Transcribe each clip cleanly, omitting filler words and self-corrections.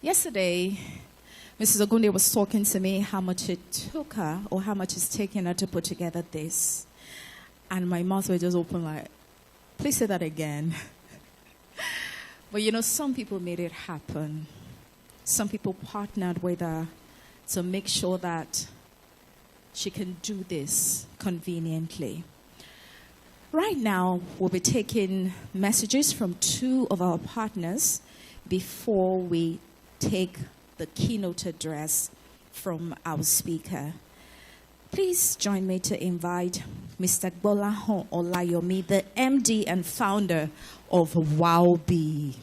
Yesterday, Mrs. Ogunde was talking to me how much it took her or how much it's taken her to put together this. And my mouth was just open like, please say that again. But you know, some people made it happen. Some people partnered with her to make sure that she can do this conveniently. Right now, we'll be taking messages from two of our partners before we take the keynote address from our speaker. Please join me to invite Mr. Gbolahan Olayomi, the MD and founder of WOWbii.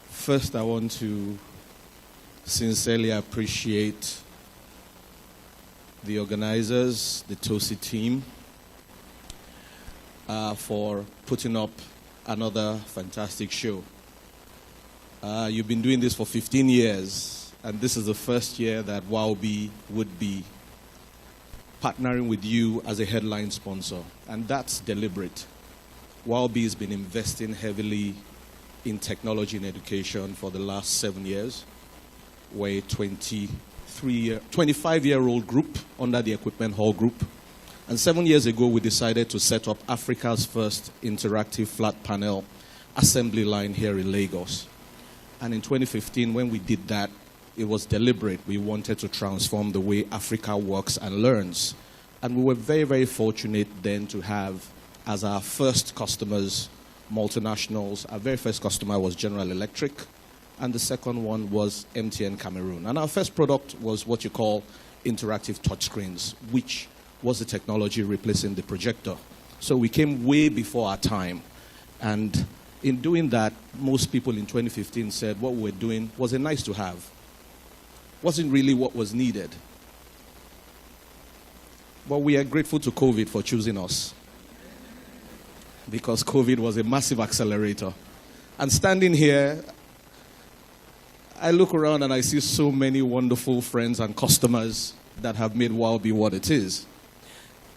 First, I want to sincerely appreciate the organizers, the TOSSE team, for putting up another fantastic show. You've been doing this for 15 years, and this is the first year that WOWbii would be partnering with you as a headline sponsor, and that's deliberate. WOWbii has been investing heavily in technology and education for the last 7 years. We're a 25-year-old group under the Equipment Hall Group. And 7 years ago, we decided to set up Africa's first interactive flat panel assembly line here in Lagos. And in 2015, when we did that, it was deliberate. We wanted to transform the way Africa works and learns. And we were very, very fortunate then to have, as our first customers, multinationals. Our very first customer was General Electric, and the second one was MTN Cameroon. And our first product was what you call interactive touchscreens, which was the technology replacing the projector. So we came way before our time. And in doing that, most people in 2015 said what we were doing was a nice to have. Wasn't really what was needed. But we are grateful to COVID for choosing us, because COVID was a massive accelerator. And standing here, I look around and I see so many wonderful friends and customers that have made WOWbii what it is.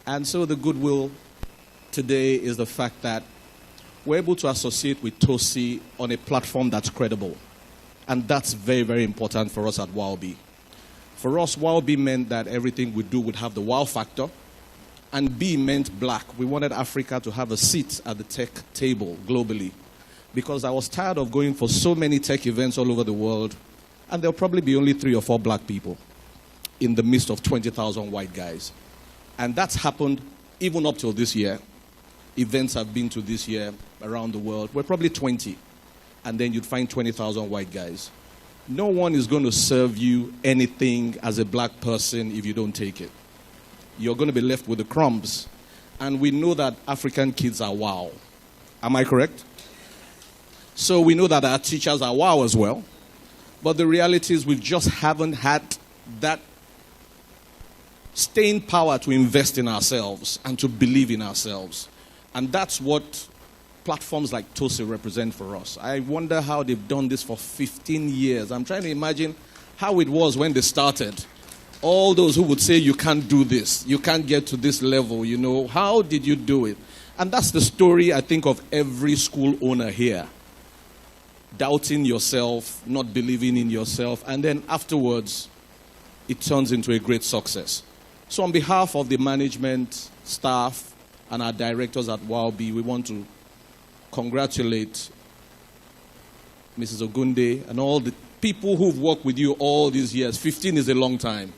And so the goodwill today is the fact that we're able to associate with TOSSE on a platform that's credible. And that's very, very important for us at WOWbii. For us, WOWbii meant that everything we do would have the wow factor. And B meant black. We wanted Africa to have a seat at the tech table globally. Because I was tired of going for so many tech events all over the world, and there'll probably be only 3 or 4 black people in the midst of 20,000 white guys. And that's happened even up till this year. Events I've been to this year around the world, we're probably 20. And then you'd find 20,000 white guys. No one is going to serve you anything as a black person if you don't take it. You're going to be left with the crumbs. And we know that African kids are wow. Am I correct? So we know that our teachers are wow as well. But the reality is we just haven't had that staying power to invest in ourselves and to believe in ourselves. And that's what platforms like TOSSE represent for us. I wonder how they've done this for 15 years. I'm trying to imagine how it was when they started. All those who would say, you can't do this, you can't get to this level, you know, how did you do it? And that's the story, I think, of every school owner here. Doubting yourself, not believing in yourself, and then afterwards, it turns into a great success. So on behalf of the management, staff, and our directors at WOWbii, we want to congratulate Mrs. Ogunde and all the people who've worked with you all these years. 15 is a long time.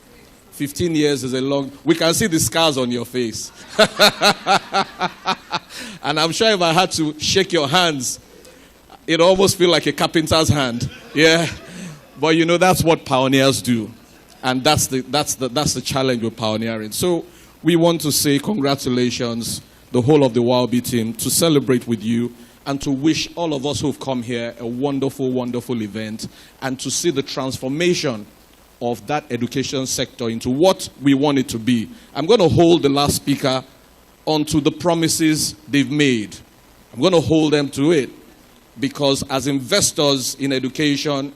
15 years is a long... We can see the scars on your face. And I'm sure if I had to shake your hands, it almost feels like a carpenter's hand. Yeah. But you know, that's what pioneers do. And that's the challenge with pioneering. So we want to say congratulations, the whole of the WOWbii team, to celebrate with you and to wish all of us who've come here a wonderful, wonderful event, and to see the transformation of that education sector into what we want it to be. I'm going to hold the last speaker onto the promises they've made. I'm going to hold them to it, because as investors in education,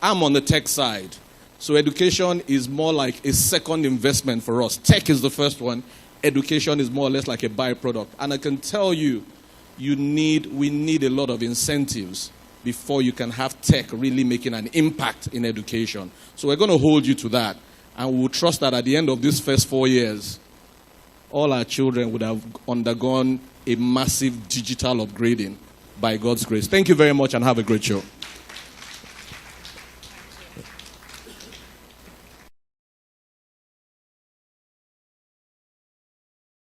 I'm on the tech side. So education is more like a second investment for us. Tech is the first one. Education is more or less like a byproduct. And I can tell you, we need a lot of incentives before you can have tech really making an impact in education. So we're going to hold you to that. And we will trust that at the end of these first 4 years, all our children would have undergone a massive digital upgrading by God's grace. Thank you very much and have a great show.